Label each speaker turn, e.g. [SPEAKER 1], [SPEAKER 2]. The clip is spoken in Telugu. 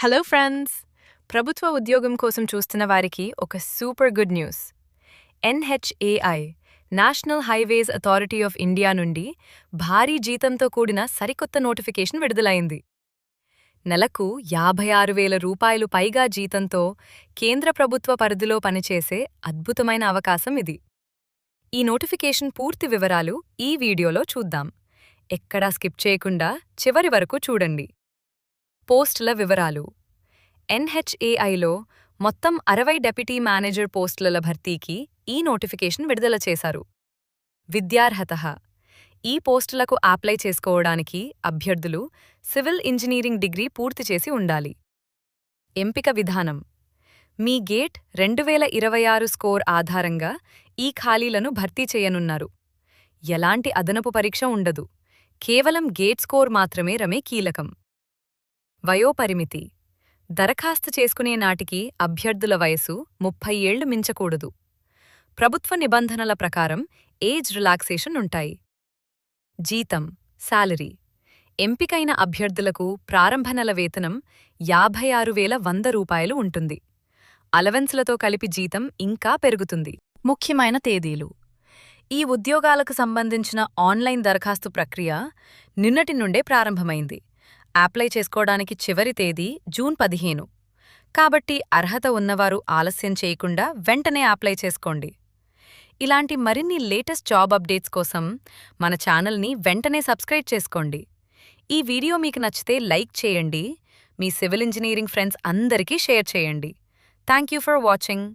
[SPEAKER 1] Hello friends! ప్రభుత్వ ఉద్యోగం కోసం చూస్తున్న వారికి ఒక super good news. NHAI national highways authority of India నుండి భారీ జీతంతో కూడిన సరికొత్త నోటిఫికేషన్ విడుదలైంది. నెలకు 56,000 రూపాయలు పైగా జీతంతో కేంద్ర ప్రభుత్వ పరిధిలో పనిచేసే అద్భుతమైన అవకాశం ఇది. ఈ నోటిఫికేషన్ పూర్తి వివరాలు ఈ వీడియోలో చూద్దాం. ఎక్కడా స్కిప్ చేయకుండా చివరి వరకు చూడండి. పోస్టుల వివరాలు. ఎన్‌హెచ్ఏఐలో మొత్తం 60 డెప్యూటీ మేనేజర్ పోస్టుల భర్తీకి ఈ నోటిఫికేషన్ విడుదల చేశారు. విద్యార్హత. ఈ పోస్టులకు అప్లై చేసుకోవడానికి అభ్యర్థులు సివిల్ ఇంజనీరింగ్ డిగ్రీ పూర్తి చేసి ఉండాలి. ఎంపిక విధానం. మీ గేట్ 2026 స్కోర్ ఆధారంగా ఈ ఖాళీలను భర్తీ చేయనున్నారు. ఎలాంటి అదనపు పరీక్ష ఉండదు. కేవలం గేట్ స్కోర్ మాత్రమే కీలకం. వయోపరిమితి. దరఖాస్తు చేసుకునే నాటికి అభ్యర్థుల వయసు 30 ఏళ్లు మించకూడదు. ప్రభుత్వ నిబంధనల ప్రకారం ఏజ్ రిలాక్సేషన్ ఉంటాయి. జీతం శాలరీ. ఎంపికైన అభ్యర్థులకు ప్రారంభ నెల వేతనం 56,100 రూపాయలు ఉంటుంది. అలవెన్స్లతో కలిపి జీతం ఇంకా పెరుగుతుంది. ముఖ్యమైన తేదీలు. ఈ ఉద్యోగాలకు సంబంధించిన ఆన్లైన్ దరఖాస్తు ప్రక్రియ నిన్నటి నుండే ప్రారంభమైంది. అప్లై చేసుకోవడానికి చివరి తేదీ జూన్ 15. కాబట్టి అర్హత ఉన్నవారు ఆలస్యం చేయకుండా వెంటనే అప్లై చేసుకోండి. ఇలాంటి మరిన్ని లేటెస్ట్ జాబ్ అప్డేట్స్ కోసం మన ఛానల్ని వెంటనే సబ్స్క్రైబ్ చేసుకోండి. ఈ వీడియో మీకు నచ్చితే లైక్ చేయండి. మీ సివిల్ ఇంజనీరింగ్ ఫ్రెండ్స్ అందరికీ షేర్ చేయండి. Thank you for watching.